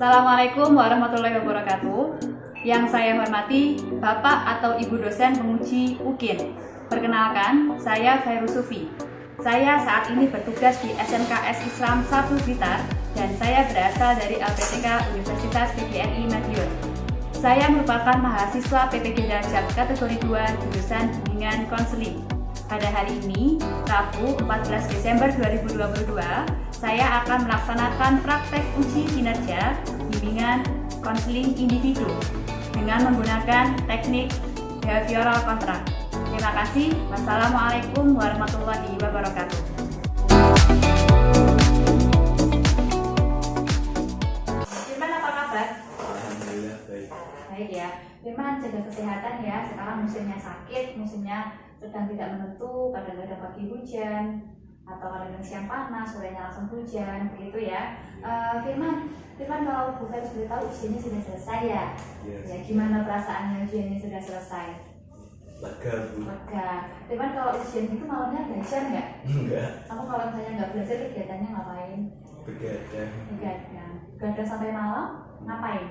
Assalamualaikum warahmatullahi wabarakatuh. Yang saya hormati Bapak atau Ibu dosen penguji UKIN. Perkenalkan, saya Khairu Sufi. Saya saat ini bertugas di SMKS Islam 1 Blitar dan saya berasal dari LPTK Universitas PGRI Madiun. Saya merupakan mahasiswa PPG Darjat kategori 2 jurusan bimbingan konseling. Pada hari ini, Rabu 14 Desember 2022, saya akan melaksanakan praktek uji kinerja bimbingan konseling individu dengan menggunakan teknik behavioral contract. Terima kasih. Wassalamualaikum warahmatullahi wabarakatuh. Firman, apa kabar? Alhamdulillah baik. Baik ya. Firman, jaga kesehatan ya. Sekarang musimnya sakit, musimnya sedang tidak menentu, kadang-kadang pagi hujan atau kadang-kadang siang panas, sorenya langsung hujan, begitu ya. Firman, kalau Bu Fer sudah tahu ujiannya sudah selesai ya? Yes. Ya, gimana perasaannya ujiannya sudah selesai? Lega Bu. Lega. Firman, kalau ujian itu malamnya belajar nggak? Enggak. Kamu kalau misalnya nggak belajar, kegiatannya ngapain? Begadang. Begadang. Begadang sampai malam, ngapain?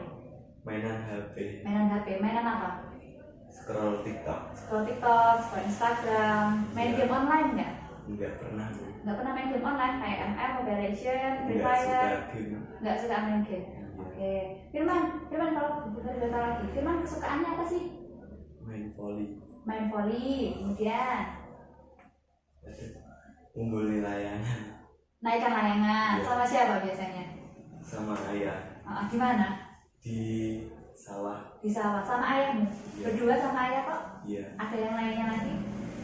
Mainan HP. Mainan HP. Mainan apa? Scroll TikTok. Scroll TikTok, scroll Instagram. Main game online nggak? Enggak pernah Bu. Nggak pernah main game online kayak ML, Mobile Legends, Free Enggak suka Fire? game. Nggak suka main game. Oke. Firman kalau benar lagi. Firman kesukaannya apa sih? Main volley. Main volley. Kemudian Ngumpulin layangan naikkan layangan. Iya. Sama siapa biasanya? sama ayah Gimana? di sawah. Di sawah sama ayahmu. Iya. Berdua sama ayah kok? Iya. Ada yang lainnya lagi?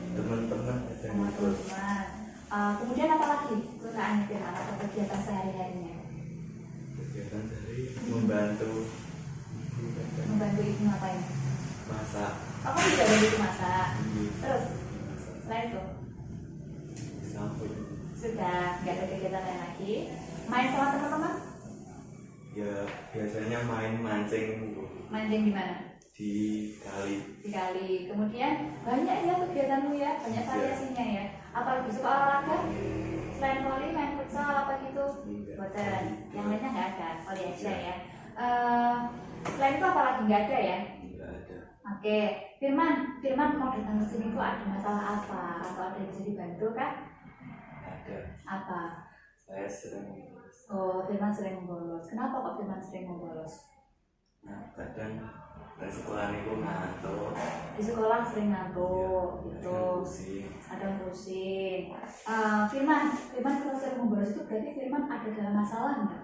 Teman-teman ada Sama ngumpul. teman. Kemudian apa lagi kesukaannya Firman atau kegiatan sehari-harinya? Kegiatan dari membantu ibu kadang Membantu ibu ngapain? masak. Kamu juga bantu masak. Ini Terus masak. selain itu Sampul. sudah nggak ada kegiatan lain lagi. Main sama teman-teman? Ya biasanya main mancing Bu. Mancing di mana? Di kali. Di kali. Kemudian banyak ya kegiatanmu ya, banyak variasinya ya. Apa lebih suka olahraga? Selain volley, main futsal apa gitu? Enggak. Boten. Yang lainnya nggak ada, volley aja ya. Selain itu apa lagi nggak ada ya? Enggak ada. Oke, Firman mau datang ke sini tuh ada masalah apa? Atau ada yang bisa dibantu kan? Ada. Apa? Saya sering Firman sering membolos. Kenapa kok Firman sering membolos? kadang dari sekolah itu ngantuk. Di sekolah sering ngantuk, Kadang gitu. pusing. Ada pusing. Firman kalau sering membolos itu berarti Firman ada dalam masalah nggak?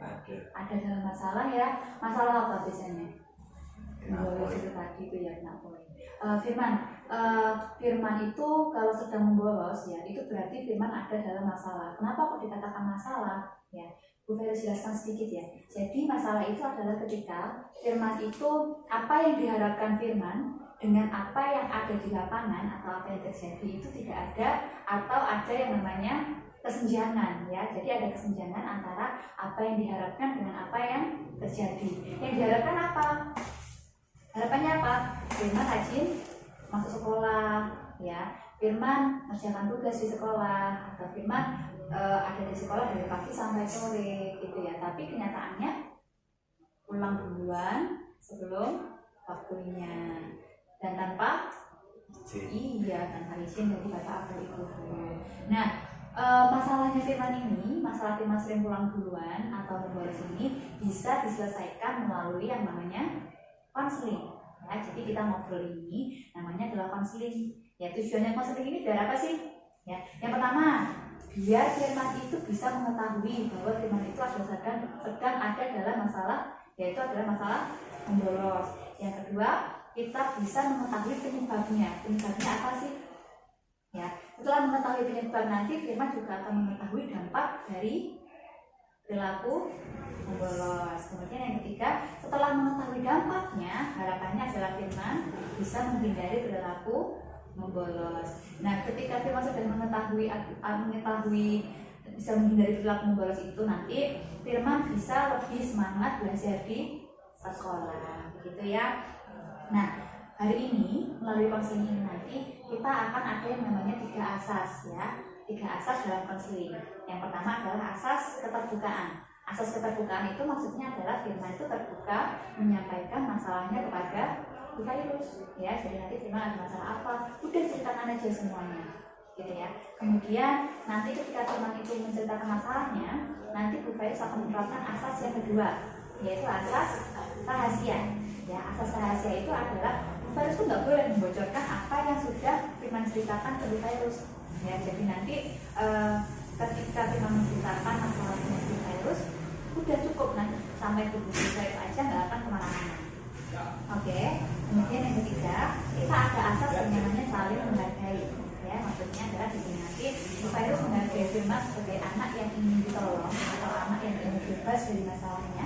Ada. Ada dalam masalah ya. Masalah apa biasanya? Membolos Kenapa? itu tadi itu ya kenapa? Firman itu kalau sedang membolos ya itu berarti Firman ada dalam masalah. Kenapa kok dikatakan masalah? Ya, Bu Ferry jelaskan sedikit ya. Jadi masalah itu adalah ketika Firman itu apa yang diharapkan Firman dengan apa yang ada di lapangan atau apa yang terjadi itu tidak ada atau ada yang namanya kesenjangan ya. Jadi ada kesenjangan antara apa yang diharapkan dengan apa yang terjadi. Yang diharapkan apa? Harapannya apa? Firman rajin masuk sekolah ya. Firman mengerjakan tugas di sekolah atau Firman ada di sekolah dari pagi sampai sore gitu ya. Tapi kenyataannya pulang duluan sebelum waktunya dan tanpa tanpa izin dari bapak atau ibu. Nah, masalahnya Firman ini, masalah Firman sering pulang duluan atau membolos ini bisa diselesaikan melalui yang namanya konseling. Ya, jadi kita ngobrol ini namanya adalah konseling. Ya, tujuannya konseling ini biar apa sih? Ya, yang pertama, biar Firman itu bisa mengetahui bahwa Firman itu sedang ada dalam masalah, yaitu adalah masalah membolos. Yang kedua, kita bisa mengetahui penyebabnya. Penyebabnya apa sih? Ya, setelah mengetahui penyebab nanti Firman juga akan mengetahui dampak dari perilaku membolos. Kemudian yang ketiga, setelah mengetahui dampaknya, harapannya adalah Firman bisa menghindari perilaku membolos. Nah, ketika Firman sudah mengetahui bisa menghindari perilaku membolos itu, nanti Firman bisa lebih semangat belajar di sekolah, begitu ya. Nah, hari ini melalui konseling ini nanti kita akan ada yang namanya 3 asas ya. 3 asas dalam konseling. Yang pertama adalah asas keterbukaan. Asas keterbukaan itu maksudnya adalah Firman itu terbuka menyampaikan masalahnya kepada Bu Virus, ya. Jadi nanti Firman ada masalah apa, udah ceritakan aja semuanya, gitu ya. Kemudian nanti ketika Firman itu menceritakan masalahnya, nanti Bu Virus akan menerapkan asas yang kedua, yaitu asas rahasia. Ya, asas rahasia itu adalah Bu Virus itu nggak boleh membocorkan apa yang sudah Firman ceritakan ke Bu Virus. Ya, jadi nanti ketika Firman menceritakan masalahnya Bu Virus, udah cukup nanti sampai Bu Virus aja, nggak akan kemana-mana. Oke. Kemudian yang ketiga, kita ada asas yang namanya saling menghargai. Ya, maksudnya adalah di sini nanti Bu Virus menghargai Firman sebagai anak yang ingin ditolong atau anak yang ingin bebas dari masalahnya,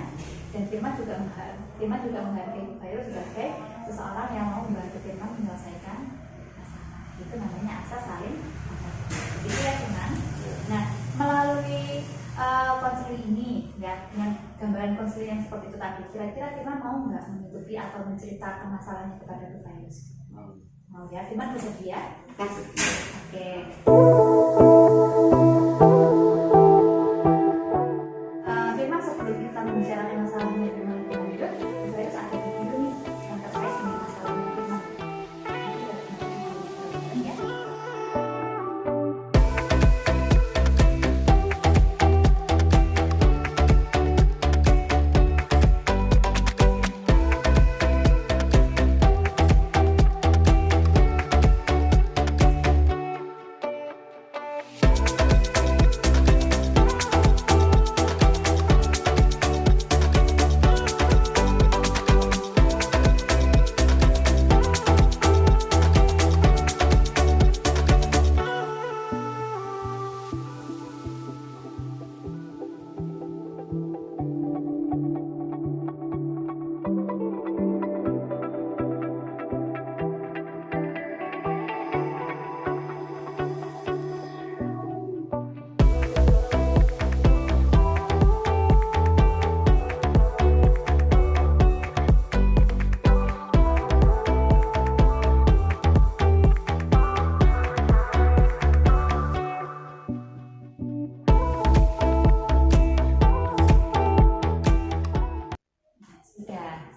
dan Firman juga menghargai Bu Virus sebagai seseorang yang mau membantu Firman menyelesaikan masalah. Itu namanya asas saling menghargai. Itu ya Firman. Nah, melalui konseling ini, ya, dengan gambaran konseling yang seperti itu tadi, kira-kira Firman mau nggak mengikuti atau menceritakan masalahnya kepada Bu Virus? Mau ya, Firman bersedia? Oke. Firman, sebelum kita membicarakan masalahnya Firman lebih lanjut, Bu Virus ada video nih yang terkait dengan masalahnya Firman. Ya.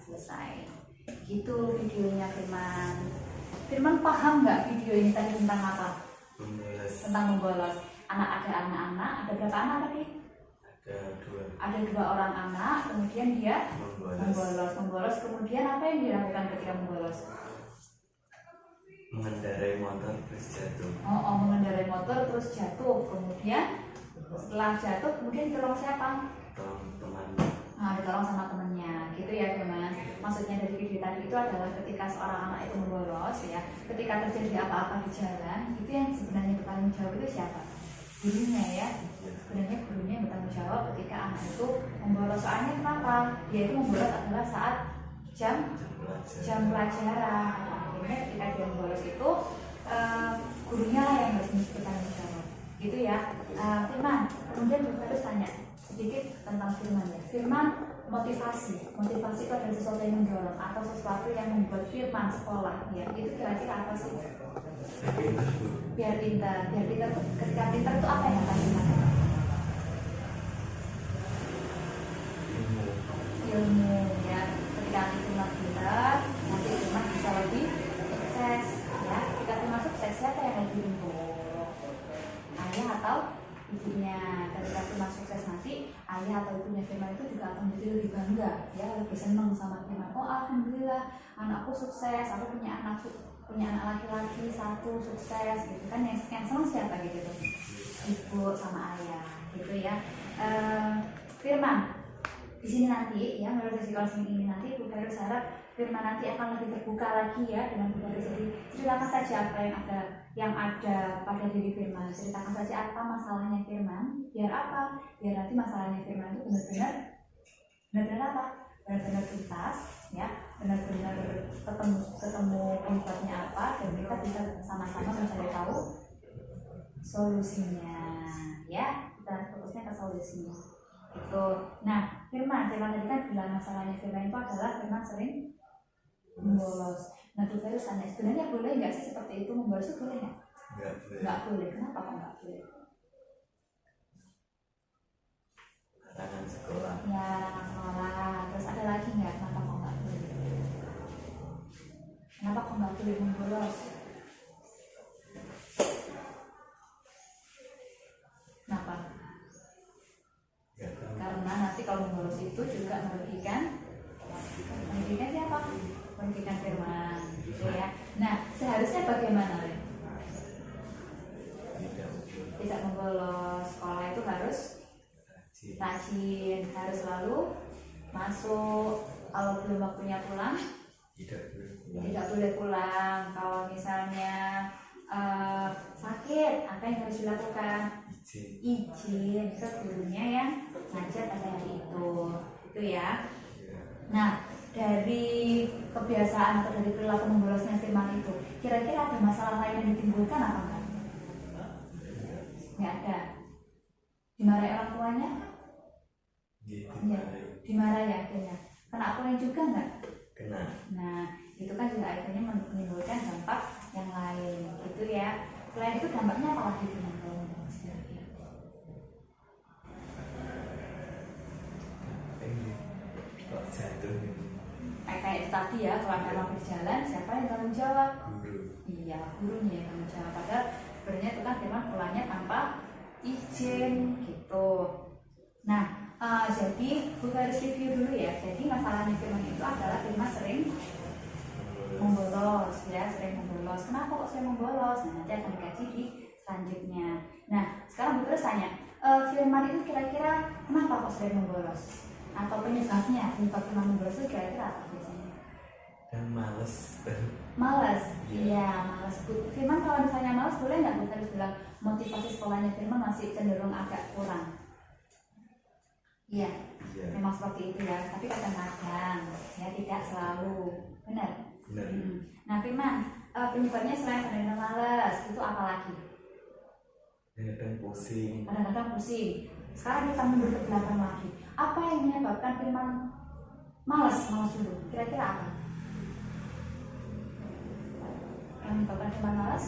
Selesai. Gitu videonya Firman. Firman paham nggak video ini tadi tentang apa? Tentang membolos. Ada anak-anak, ada berapa anak tadi? Ada dua orang anak, kemudian dia membolos. Kemudian apa yang dilakukan ketika membolos? Mengendarai motor terus jatuh. Mengendarai motor terus jatuh. Kemudian setelah jatuh, kemudian ditolong siapa? Teman. Ditolong sama temennya, gitu ya teman. Maksudnya dari video tadi itu adalah ketika seorang anak itu membolos, ya, ketika terjadi apa-apa di jalan, itu yang sebenarnya bertanggung jawab itu siapa? Gurunya, ya. Sebenarnya gurunya yang bertanggung jawab ketika anak itu membolos. Soalnya kenapa? Dia itu membolos adalah saat jam pelajaran. Akhirnya ketika dia membolos itu gurunya lah yang harus bertanggung jawab, gitu ya. Firman, kemudian Bu Virus tanya sedikit tentang Firman, ya. Firman, motivasi itu adalah sesuatu yang mendorong atau sesuatu yang membuat Firman sekolah, ya. Itu kira-kira apa sih? Biar pintar. Ketika pintar itu apa yang akan Firman? Ilmu, ya. Ketika Firman pintar, nanti Firman bisa lebih sukses, ya. Ketika Firman sukses, siapa yang lebih untung? Ayah atau ibunya? Ketika Firman sukses nanti, ayah atau ibunya Firman itu juga akan menjadi lebih bangga, ya, lebih senang sama Firman. Oh, alhamdulillah, anakku sukses, aku punya anak laki-laki satu sukses, gitu kan. Yang senang siapa gitu tuh? Ibu sama ayah, gitu ya. Firman, di sini nanti, ya, menurut sesi counseling ini nanti Bu Virus harap Firman nanti akan lebih terbuka lagi, ya, dengan Bu Virus. Jadi ceritakan saja apa yang ada pada diri Firman, ceritakan saja apa masalahnya Firman. Biar apa? Biar nanti masalahnya Firman itu benar-benar apa? Benar-benar tuntas, ya, benar-benar ketemu penyebabnya apa, dan kita bisa sama-sama mencari tahu solusinya, ya. Kita fokusnya ke solusinya. Itu. Nah, Firman tadi kan bilang masalahnya Firman itu adalah Firman sering membolos. Nah, Bu Virus tanya, sebenarnya boleh nggak sih seperti itu? Membolos itu boleh nggak? Nggak boleh. Kenapa kok nggak boleh? Larangan sekolah. boleh membolos. Kenapa? Ya, kan? Karena nanti kalau membolos itu juga merugikan siapa? Merugikan firman, gitu ya. Nah, seharusnya bagaimana, Le? Tidak membolos. Sekolah itu harus rajin, harus selalu masuk. Kalau belum waktunya pulang, tidak boleh pulang. Kalau misalnya sakit, apa yang harus dilakukan? Izin ke gurunya yang ngajar pada hari itu ya. Nah, dari kebiasaan atau dari perilaku membolosnya firman itu, kira-kira ada masalah lain yang ditimbulkan apa enggak? Nggak ada. Dimarahi orang tuanya? Ya, dimarahi akhirnya. Kena aturan juga enggak? Kena. Nah, itu kan juga akhirnya menimbulkan dampak yang lain, gitu ya. Selain itu dampaknya apa lagi dengan kalau membolos kira-kira? Kok jatuh gitu? Kayak itu tadi ya, kalau ada orang berjalan, siapa yang tanggung jawab? Guru. Iya, gurunya yang tanggung jawab. Padahal sebenarnya itu kan firman pulangnya tanpa izin gitu. Nah, jadi Bu harus review dulu ya. Jadi masalahnya firman itu adalah firman sering membolos ya, sering membolos. Kenapa kok sering membolos? Nah, nanti akan dikaji di selanjutnya. Nah, sekarang Bu terus tanya, firman itu kira-kira kenapa kok sering membolos? Atau penyebab firman membolos itu kira-kira apa biasanya? Dan males. Malas, iya malas. Firman kalau misalnya malas boleh nggak Bu harus bilang motivasi sekolahnya firman masih cenderung agak kurang? Iya, memang seperti itu ya. Tapi kadang-kadang ya tidak selalu, benar. Nah firman, penyebabnya selain kadang-kadang malas itu apa lagi? Kadang pusing. Kadang-kadang pusing. Sekarang kita mundur ke belakang lagi. Apa yang menyebabkan firman malas dulu? Kira-kira apa? Yang menyebabkan firman malas?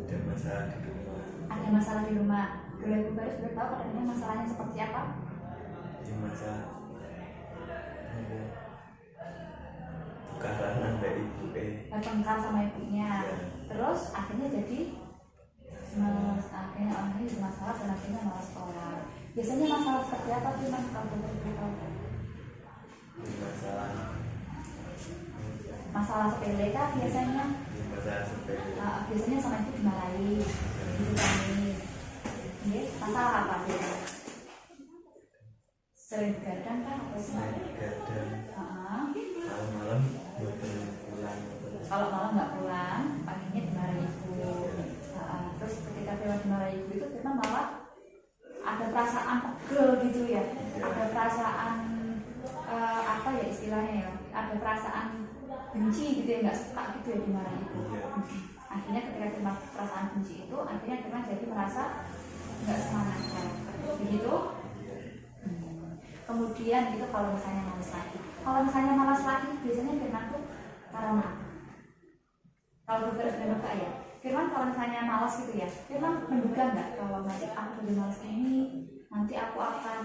Ada masalah di rumah. Ada masalah di rumah. Boleh Bu Baris beritahu kadang-kadang masalahnya seperti apa? Di masa tukaran dari ibu Bertengkar sama ibunya. Terus akhirnya jadi akhirnya orang ini bermasalah dan akhirnya malas sekolah. Biasanya masalah seperti apa sih Mas kalau boleh beritahu? Masalah sepele kah biasanya? Masalah sepele. Biasanya sama itu dimarahi, ditanya. Masalah apa dia? Sering begadang kan atau sering begadang. Malam-malam pulang. Kalau malam nggak pulang, paginya dimarahi ibu. Terus ketika firman dimarahi ibu itu firman malah ada perasaan pegel gitu ya. Ada perasaan apa ya istilahnya ya? Ada perasaan benci gitu ya, nggak suka gitu ya dimarahi ibu. Akhirnya ketika firman perasaan benci itu, akhirnya firman jadi merasa nggak semangat begitu. Kemudian itu kalau misalnya malas lagi. Kalau misalnya malas lagi biasanya firman tuh karena kalau Bu Baris menduga ya, firman kalau misalnya malas gitu ya, firman menduga nggak kalau nanti aku jadi malas ini, nanti aku akan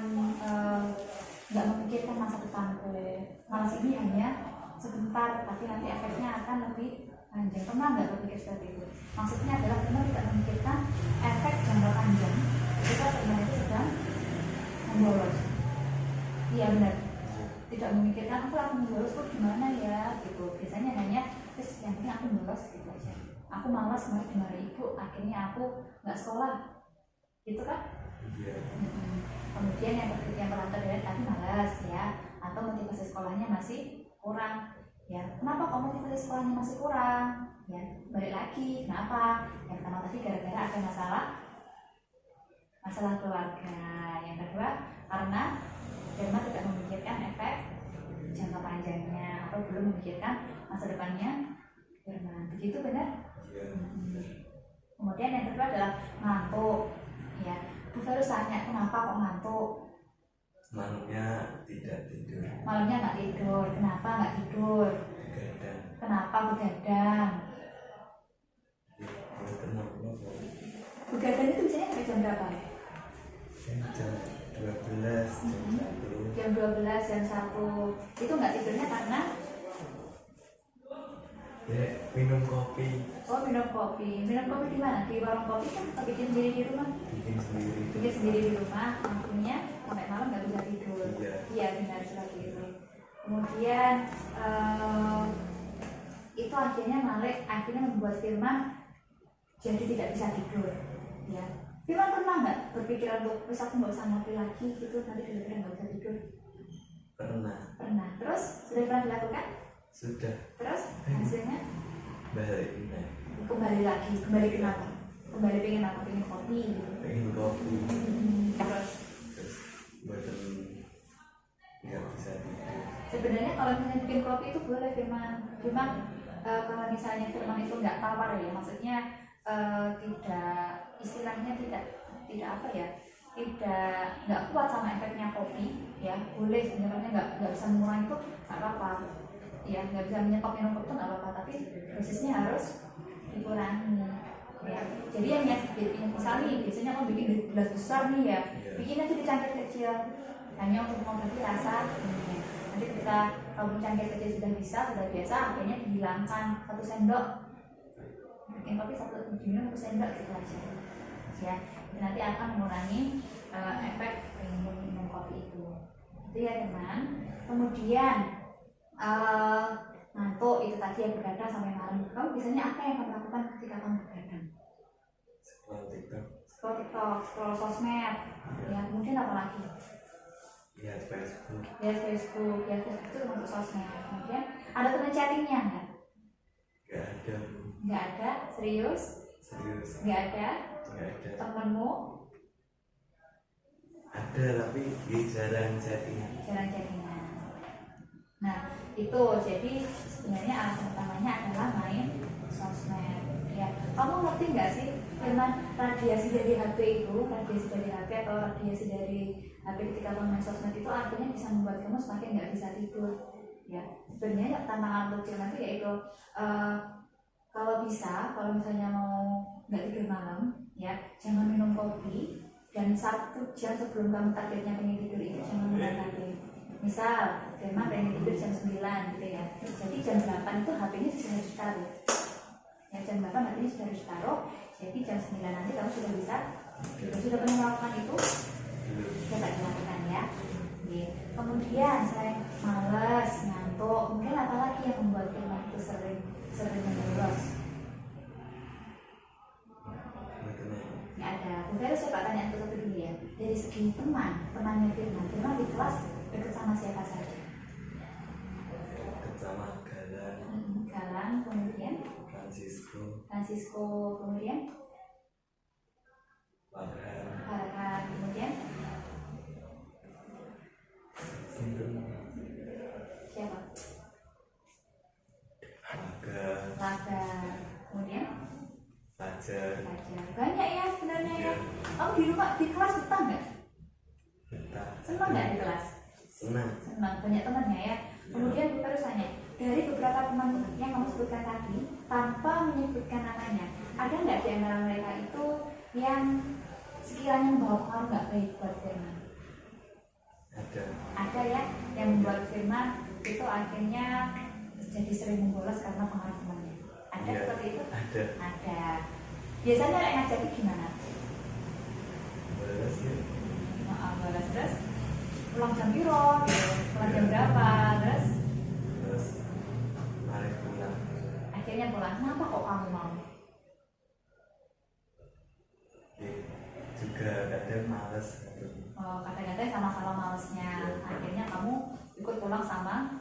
nggak memikirkan masa depanku. Malas ini hanya sebentar, tapi nanti efeknya akan lebih panjang. Pernah nggak berpikir seperti itu? Maksudnya adalah firman tidak memikirkan efek jangka panjang ketika firman itu sedang membolos. Iya benar. Tidak memikirkan aku akan membolos kok gimana ya gitu. Biasanya hanya terus yang penting aku bolos gitu aja. Aku malas kemarin dimarahi ibu, akhirnya aku nggak sekolah, gitu kan? Kemudian yang pertama terlihat tadi malas ya, atau motivasi sekolahnya masih kurang. Ya, kenapa kok motivasi sekolahnya masih kurang? Ya, balik lagi, kenapa? Yang pertama tadi gara-gara ada masalah keluarga. Yang kedua karena firman tidak memikirkan efek jangka panjangnya atau belum memikirkan masa depannya firman. Begitu benar? Kemudian yang kedua adalah ngantuk. Ya, Bu Baris tanya kenapa kok ngantuk? Malamnya tidak tidur. Malamnya nggak tidur. Kenapa nggak tidur? Begadang. Kenapa begadang? Begadang itu biasanya sampai jam berapa? Jam 12, jam 1. Jam 12, jam 1. Itu nggak tidurnya karena Ya, minum kopi. Oh, minum kopi di mana? Di warung kopi kan atau bikin sendiri di rumah? Bikin sendiri di rumah, akhirnya sampai malam nggak bisa tidur. Iya benar seperti itu. Kemudian itu akhirnya membuat Firman jadi tidak bisa tidur. Ya, Firman pernah nggak berpikiran untuk bisa aku nggak usah ngopi lagi gitu, nanti kira-kira nggak bisa tidur? Pernah. Terus sudah pernah dilakukan? Sudah. Terus hasilnya? Kembali lagi. Kembali kenapa? Kembali pengen apa? Pengen kopi gitu. Pengen kopi. Terus betul nggak bisa tidur. Sebenarnya kalau misalnya bikin kopi itu boleh Firman. Cuma kalau misalnya Firman itu nggak tawar ya, maksudnya tidak istilahnya tidak apa ya, nggak kuat sama efeknya kopi ya, boleh sebenarnya nggak bisa mengurangi itu nggak apa-apa ya, nggak bisa menyetop minum kopi itu nggak apa-apa, tapi dosisnya harus dikurangi ya. Jadi yang misalnya biasanya kamu bikin di gelas besar nih ya, bikin aja di cangkir kecil hanya untuk mengobati rasa ini. Nanti ketika kamu cangkir kecil sudah biasa, akhirnya dihilangkan 1 sendok, bikin kopi 1 sendok gitu aja ya. Itu nanti akan mengurangi efek minum kopi itu ya teman. Kemudian ngantuk itu tadi yang begadang sampai malam. Kamu biasanya apa yang kamu lakukan ketika kamu begadang? Scroll TikTok, scroll sosmed ya. Kemudian apa lagi? Lihat Facebook itu untuk sosmed. Kemudian ada teman chattingnya nggak? Nggak ada. Serius? Nggak ada. Temenmu? Ada tapi jarang chattingan. Nah itu jadi sebenarnya alasan utamanya adalah main sosmed ya. Kamu ngerti nggak sih Firman, radiasi dari HP atau radiasi dari HP ketika kamu main sosmed itu akhirnya bisa membuat kamu semakin nggak bisa tidur ya. Sebenarnya tantangan untuk Firman itu yaitu kalau misalnya mau nggak tidur malam ya, jangan minum kopi, dan 1 jam sebelum kamu targetnya pengen tidur itu jangan mulai HP. Misal Firman pengen tidur jam 9 gitu ya, jadi jam 8 itu HP-nya sudah harus ditaruh ya, jam 8 HP-nya sudah harus ditaruh, jadi jam 9 nanti kamu sudah bisa tidur. Sudah pernah melakukan itu? Coba dilakukan ya. Kemudian selain malas, ngantuk, mungkin apa lagi yang membuat Firman itu sering menguras? Ya ada. Bu Vera, saya tanya satu dulu ya. Dari segi temannya Firman di kelas dekat sama siapa saja? Dekat sama Galang, kemudian Francisco, kemudian Farhan, kemudian siapa? Laga, kemudian Fajar. Banyak ya sebenarnya ya. Kamu di kelas betah nggak? Senang nggak di kelas? Senang, banyak temannya ya. Kemudian kita harus tanya, dari beberapa teman yang kamu sebutkan tadi tanpa menyebutkan namanya, ada nggak di antara mereka itu yang sekiranya membawa pengaruh nggak baik buat Firman? Ada ya, yang membuat Firman itu akhirnya jadi sering membolos karena pengaruh temannya. Ada seperti itu? Ada. Biasanya yang ngajakin gimana? Bolos terus pulang jam piro, pulang jam berapa, terus pulang. Akhirnya pulang. Kenapa kok kamu mau? Juga kadang males. Kadang-kadang sama-sama malesnya. Akhirnya kamu ikut pulang sama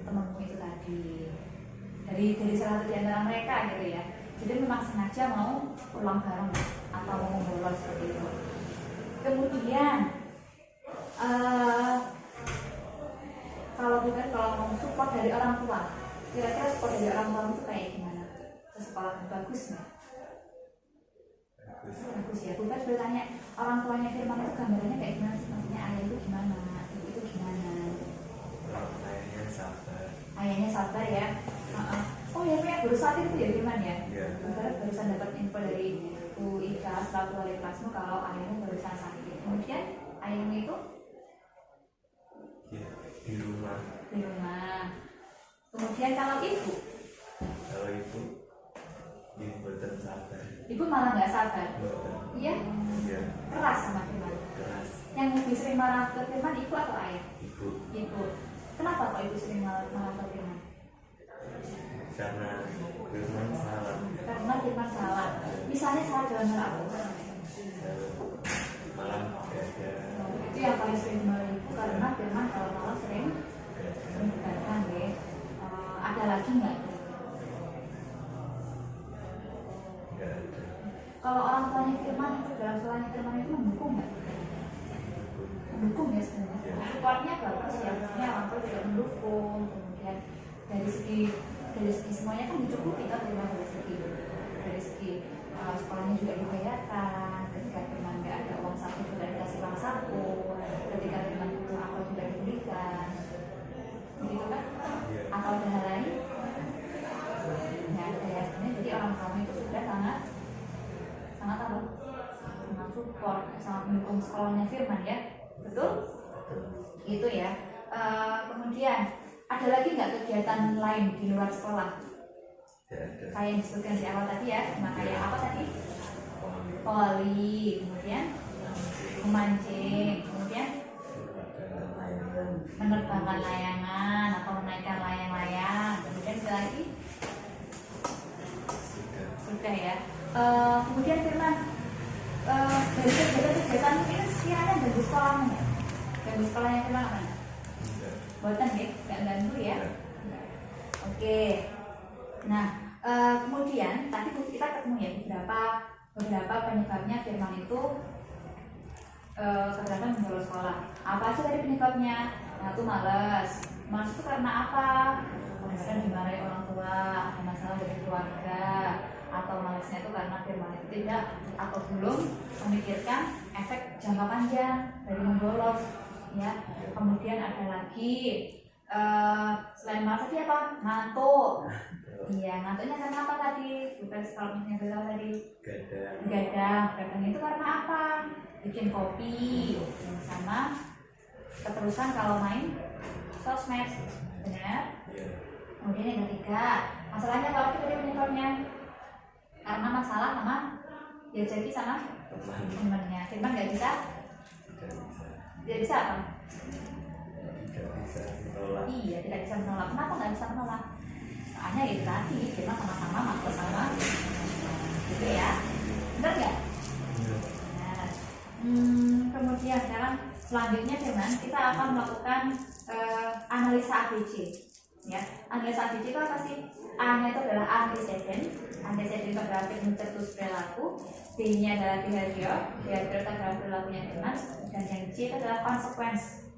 temanmu itu tadi. Dari salah satu di antara mereka gitu ya. Jadi memang sengaja mau pulang bareng atau mau bolos seperti itu. Kemudian kalau mau support dari orang tua, kira-kira support dari orang tua itu kayak gimana? Ke sekolah bagus nggak? Bagus ya. Bukan sudah tanya orang tuanya Firman itu gambarannya kayak gimana sih? Maksudnya ayah itu gimana? Ibu itu gimana? Ayahnya sabar ya. Oh ya, baru saat itu ya Firman ya? Barusan dapat info dari Bu Ika selaku wali kelasmu kalau ayahmu barusan sakit. Kemudian ayahmu itu di rumah. Kemudian kalau ibu kalau ibu betul sabar. Ibu malah nggak sabar. Betul. Iya, Iya. keras sama firman. Keras. Yang lebih sering marah ke firman ibu atau ayah? Ibu. Ibu. Kenapa kok ibu sering marah ke firman? Karena firman salah. Karena firman salah. Misalnya salah dalam hal apa? Malam ada. Itu yang paling sering dimarahi ibu karena firman kalau malam sering mendengarkan ya. Ada lagi nggak? Nggak ada. Kalau orang tuanya firman itu dalam salahnya firman itu mendukung nggak? Mendukung ya sebenarnya. Supportnya bagus ya, maksudnya orang tua juga mendukung. Kemudian dari segi semuanya kan dicukupi kan firman dari segi sekolahnya juga dibayarkan. Ketika firman nggak ada uang saku juga dikasih uang saku. Ketika firman butuh apa juga diberikan. Begitu kan? Atau ada hal lain? Nggak ada ya sebenarnya. Jadi orang tua itu sudah sangat apa? Sangat support, sangat mendukung sekolahnya firman ya. Betul? Itu ya. Kemudian ada lagi nggak kegiatan lain di luar sekolah? Kayak yang disebutkan di awal tadi ya. Nah, kayak apa tadi? Voli, kemudian memancing, kemudian menerbangkan layangan atau menaikkan layang-layang, kemudian ada lagi sudah ya. Kemudian firman dari kegiatan ini sekiranya ganggu sekolahnya, ganggu sekolahnya firman apa? Buatan ya, nggak ganggu ya. Oke. Nah, kemudian tadi kita ketemu ya beberapa penyebabnya firman itu kadang-kadang membolos sekolah. Apa aja tadi penyebabnya? Nah, itu malas itu karena apa? Kadang-kadang dimarahi orang tua, ada masalah dari keluarga, atau malasnya itu karena firman itu tidak atau belum memikirkan efek jangka panjang dari membolos ya. Kemudian ada lagi selain malas tadi apa? Ngantuk. Iya, ngantuknya karena apa tadi? Bukan kalau misalnya bilang tadi gadang itu karena apa? Bikin kopi sama keterusan kalau main sosmed, benar? Kemudian yang ketiga, masalahnya apa lagi tadi penyebabnya? Karena masalah sama ya jadi sama temannya. Firman nggak bisa? Tidak bisa apa? Tidak bisa menolak. Iya, tidak bisa menolak. Kenapa nggak bisa menolak? Soalnya itu tadi firman sama-sama makhluk sama, gitu ya. Benar nggak? Nah, kemudian sekarang selanjutnya firman kita akan melakukan analisa ABC. Ya, analisa ABC itu apa sih? A-nya itu adalah antecedent. Antecedent itu berarti mencetus perilaku. B-nya adalah behavior itu adalah perilakunya firman. Dan yang C itu adalah consequence.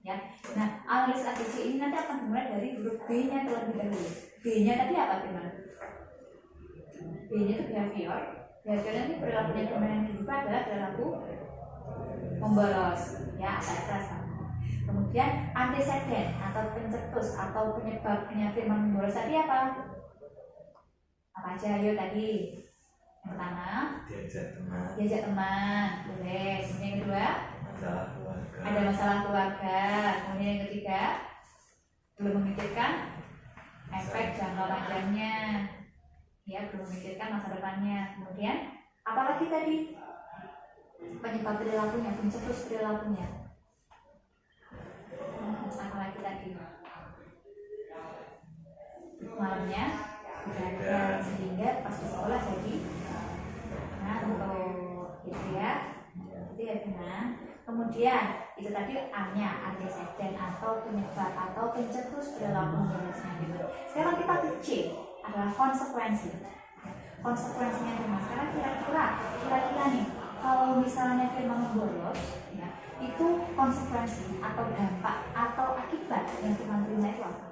Ya, nah analisa ABC ini nanti akan dimulai dari huruf B-nya terlebih dahulu. B-nya tadi apa firman? B-nya itu behavior. Behavior nanti perilakunya firman yang dibuka adalah perilaku membolos. Ya, ada sama. Kemudian antecedent atau pencetus atau penyebabnya firman membolos tadi apa? Apa aja? Ayo tadi. Yang pertama, diajak teman, boleh. Kemudian yang kedua, ada masalah keluarga. Kemudian yang ketiga, belum memikirkan efek jangka panjangnya. Ya, belum memikirkan masa depannya. Kemudian apalagi tadi? Penyebab perilakunya, pencetus perilakunya. Apalagi tadi? Malamnya begadang sehingga pas di sekolah jadi ngantuk, gitu ya. Itu ya benar. Kemudian itu tadi A-nya antecedent atau penyebab atau pencetus perilaku membolosnya gitu. Sekarang kita ke C adalah konsekuensi. Konsekuensinya gimana? Sekarang kira-kira nih kalau misalnya firman membolos ya, itu konsekuensi atau dampak atau akibat yang firman terima itu apa?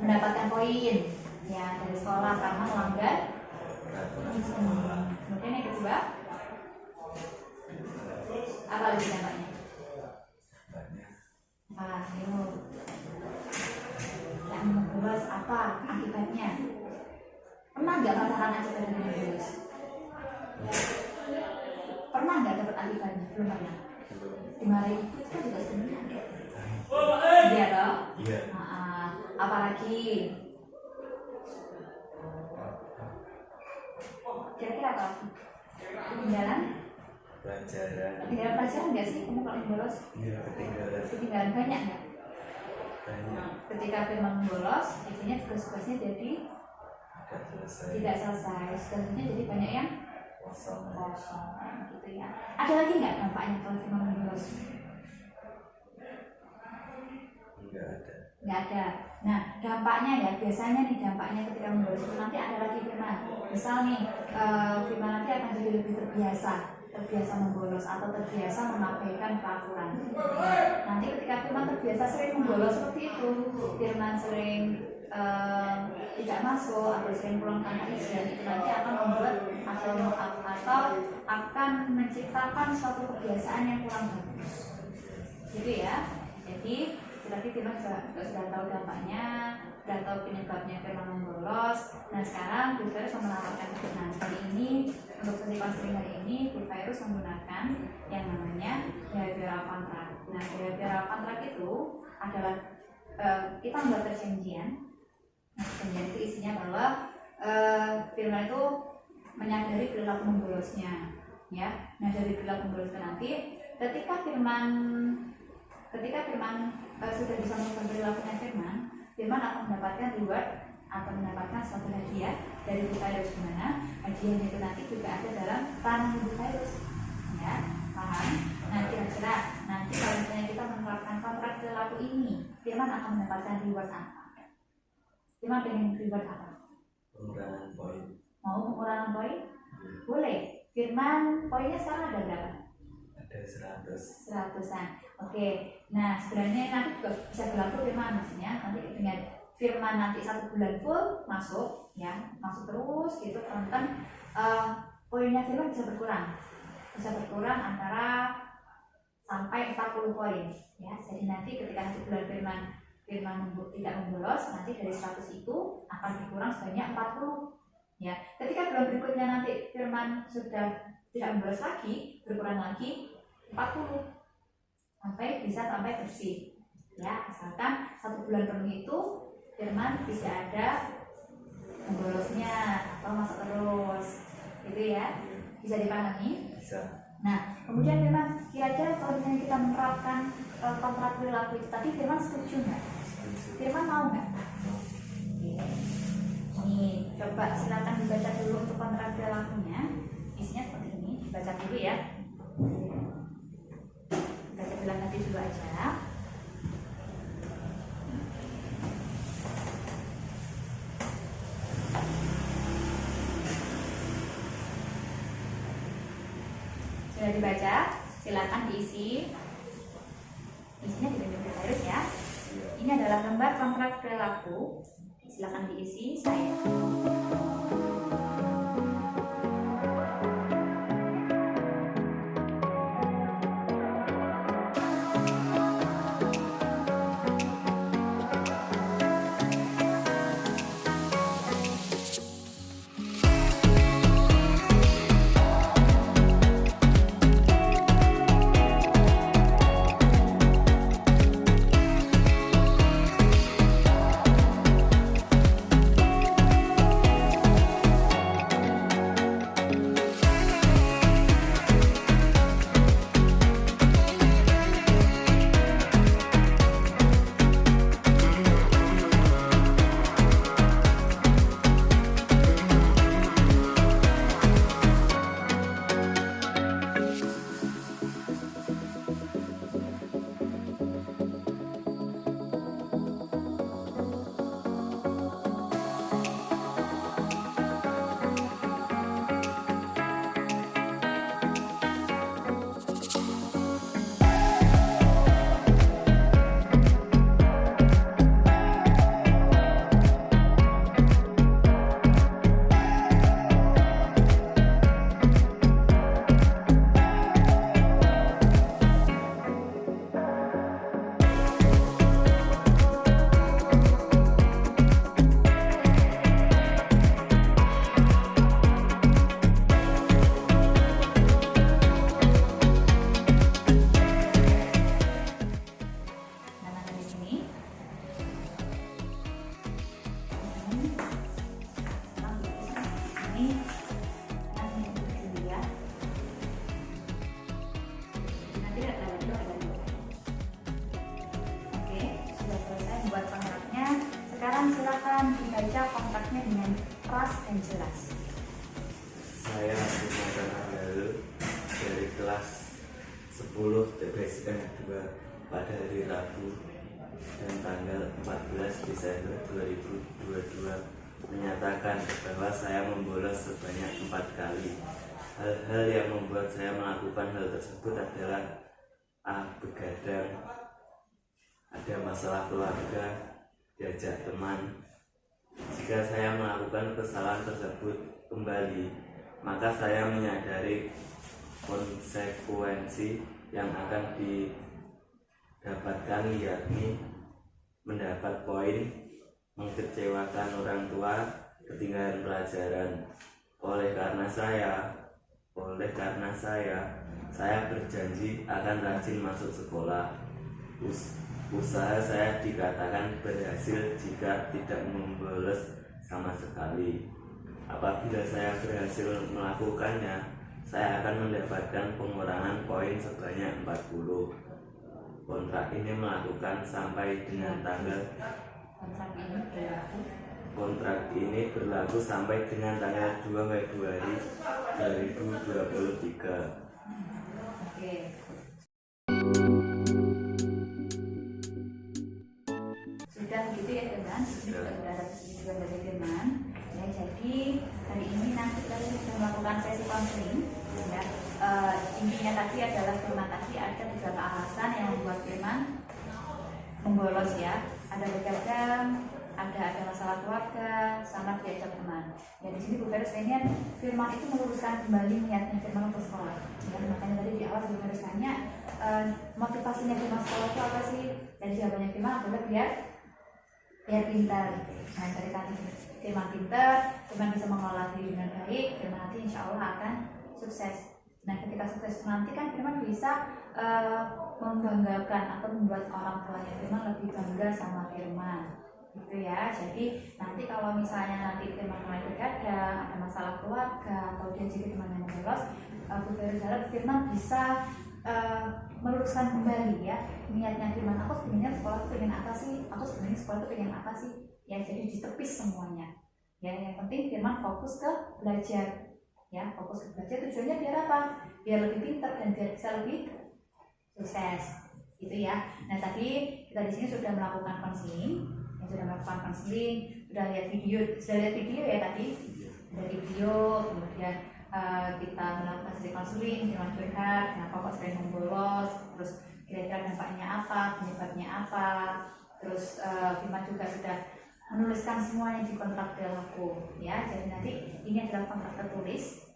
Mendapatkan poin ya dari sekolah karena melanggar. Kemudian yang kedua apa lagi dampaknya? Yang membolos apa akibatnya? Pernah nggak merasakan akibat dari membolos? Pernah nggak dapat akibatnya? Belum pernah. Dimarahin itu kan juga sebenarnya ada. Iya toh? Iya. Apalagi Kira-kira apa? Ketinggalan? Pelajaran. Ketinggalan pelajaran nggak sih kamu kalau bolos? Iya, ketinggalan. Ketinggalan banyak nggak? Banyak. Ketika firman bolos, biasanya tugas-tugasnya jadi Tidak selesai. tidak selesai. Tugasnya jadi banyak yang Kosong. kosong gitu ya. Ada lagi nggak dampaknya kalau firman bolos? Enggak ada. Nggak ada. Nah, dampaknya ya, biasanya nih dampaknya ketika membolos itu nanti ada lagi firman. Misal nih, firman nanti akan jadi lebih terbiasa membolos atau terbiasa mengabaikan peraturan. Nanti ketika firman terbiasa sering membolos seperti itu, firman sering tidak masuk atau sering pulang tanpa izin, itu nanti akan membuat atau akan menciptakan suatu kebiasaan yang kurang bagus. Gitu ya. Jadi berarti firman sudah tahu dampaknya, sudah tahu penyebabnya firman membolos. Nah sekarang Bu Virus menerapkan firman hari ini untuk sesi konseling hari ini Bu Virus menggunakan yang namanya behavioral contract. Nah behavioral contract itu adalah kita membuat perjanjian. Nah, perjanjian itu isinya bahwa firman itu menyadari perilaku membolosnya, ya. Nah dari perilaku membolosnya nanti ketika firman sudah bisa mengubah perilakunya firman akan mendapatkan reward atau mendapatkan suatu hadiah dari Bu Virus, di mana hadiahnya itu nanti juga ada dalam ranah Bu Virus, ya, paham? Nah kira-kira nanti kalau misalnya kita menerapkan kontrak perilaku ini, firman akan mendapatkan reward apa? Firman pengen reward apa? Pengurangan poin. Mau pengurangan poin? Boleh. Firman poinnya sekarang ada berapa? Ada 100. 100-an. Oke. Nah, sebenarnya nanti juga bisa berlaku firman, maksudnya nanti dengan firman nanti 1 bulan full masuk, ya, masuk terus gitu, teman-teman, poinnya firman bisa berkurang antara sampai 40 poin, ya. Jadi nanti ketika 1 bulan firman tidak membolos, nanti dari 100 itu akan berkurang sebanyak 40, ya. Ketika bulan berikutnya nanti firman sudah tidak membolos lagi, berkurang lagi 40 sampai bersih, ya. Asalkan 1 bulan penuh itu firman tidak ada membolosnya atau masuk terus, gitu ya. Bisa dipahami? Bisa. Nah, kemudian firman kira-kira kalau misalnya kita menerapkan kontrak perilaku itu tadi, firman setuju nggak? Firman mau nggak? Oke. Nih, coba silakan dibaca dulu untuk kontrak perilakunya. Isinya seperti ini, dibaca dulu ya. Baca bilang nanti dulu aja. Sudah dibaca, silakan diisi. Isinya dibaca terus ya. Ini adalah lembar kontrak perilaku. Silakan diisi saya. lebih jelas. Saya Abdul Lalu dari kelas 10 TPSN 2 pada hari Rabu dan tanggal 14 Desember 2022 menyatakan bahwa saya membolos sebanyak 4 kali. Hal-hal yang membuat saya melakukan hal tersebut adalah A. Begadang, ada masalah keluarga, diajak teman. Jika saya melakukan kesalahan tersebut kembali, maka saya menyadari konsekuensi yang akan didapatkan, yakni mendapat poin, mengecewakan orang tua, ketinggalan pelajaran. Oleh karena saya berjanji akan rajin masuk sekolah. Usaha saya dikatakan berhasil jika tidak membolos sama sekali. Apabila saya berhasil melakukannya, saya akan mendapatkan pengurangan poin sebanyak 40. Kontrak ini melakukan sampai dengan tanggal Kontrak ini berlaku sampai dengan tanggal 2 Februari 2023. Oke. Sudah begitu ya teman, sudah ada persetujuan dari teman. Ya, jadi hari ini nanti kita sudah melakukan sesi konseling. Ya, intinya tadi adalah Firman tadi ada beberapa alasan yang membuat Firman membolos ya. Ada begadang, ada masalah keluarga, sama diajak teman. Ya di sini Bu Ferus pengen Firman itu meluruskan kembali niatnya Firman untuk sekolah. Ya, makanya tadi di awal Bu Ferus tanya motivasinya Firman sekolah itu apa sih? Dan jawabannya Firman adalah biar pintar. Nah dari tadi Firman pintar, Firman bisa mengelola diri dengan baik, Firman nanti insya Allah akan sukses. Nah ketika sukses nanti kan Firman bisa membanggakan atau membuat orang tuanya Firman lebih bangga sama Firman. Gitu ya. Jadi nanti kalau misalnya nanti Firman mulai begadang, ada masalah keluarga atau dia jadi teman yang bolos, Bu Ferus harap Firman bisa meluruskan kembali ya niatnya Firman. Aku sebenarnya sekolah itu pengen apa sih? Aku sebenarnya sekolah itu pengen apa sih? Ya jadi ditepis semuanya. Ya yang penting Firman fokus ke belajar. Ya fokus ke belajar tujuannya biar apa? Biar lebih pintar dan biar bisa lebih sukses. Gitu ya. Nah tadi kita di sini sudah melakukan konseling. Sudah lihat video ya tadi, ada video, kemudian kita melakukan sesi konseling, Firman curhat, kenapa kok sering membolos, terus kira-kira dampaknya apa, penyebabnya apa, terus Firman juga sudah menuliskan semuanya di kontrak berlaku, ya. Jadi nanti ini adalah kontrak tertulis,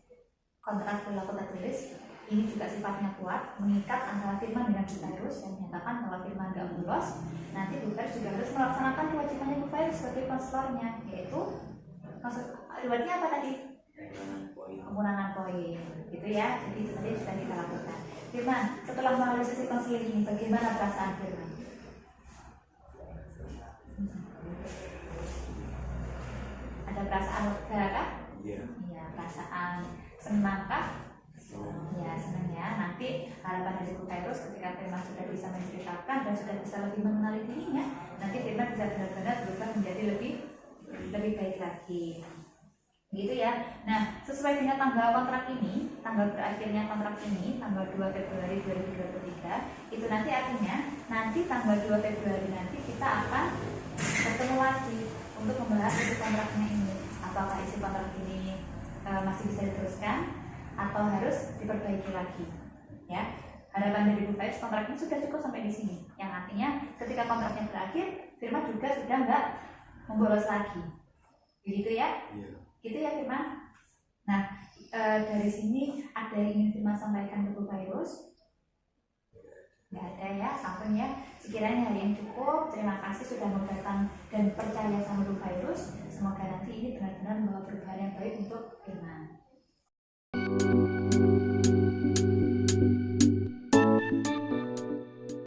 ini juga sifatnya kuat, mengikat antara Firman dengan Bu Ferus yang menyatakan bahwa Firman tidak bolos. Nanti Bu Ferus juga harus melaksanakan kewajibannya Bu Ferus sebagai konselornya, yaitu rewardnya apa tadi? Pengurangan poin, gitu ya. Jadi itu tadi sudah kita lakukan. Firman, setelah melalui sesi konseling ini, bagaimana perasaan Firman? Ada perasaan lega kah? Iya. Iya, perasaan senang kah? Ya senang ya. Nanti harapan dari Bu Ferus ketika Firman sudah bisa menceritakan dan sudah bisa lebih mengenali dirinya, nanti Firman bisa benar-benar berubah menjadi lebih baik lagi. Gitu ya. Nah, sesuai dengan tanggal kontrak ini, tanggal berakhirnya kontrak ini, tanggal 2 Februari 2023, itu nanti artinya nanti tanggal 2 Februari nanti kita akan bertemu lagi untuk membahas isi kontraknya ini. Apakah isi kontrak ini masih bisa diteruskan atau harus diperbaiki lagi? Ya. Harapan dari Bu Ferus kontrak ini sudah cukup sampai di sini. Yang artinya ketika kontraknya berakhir, Firman juga sudah nggak membolos lagi. Begitu ya? Iya. Gitu ya Firman. Nah dari sini ada yang ingin Firman sampaikan ke Bu Ferus? Nggak ada ya, sampai ya. Sekiranya hari yang cukup. Terima kasih sudah mau datang dan percaya sama Bu Ferus. Semoga nanti ini benar-benar membawa perubahan yang baik untuk Firman.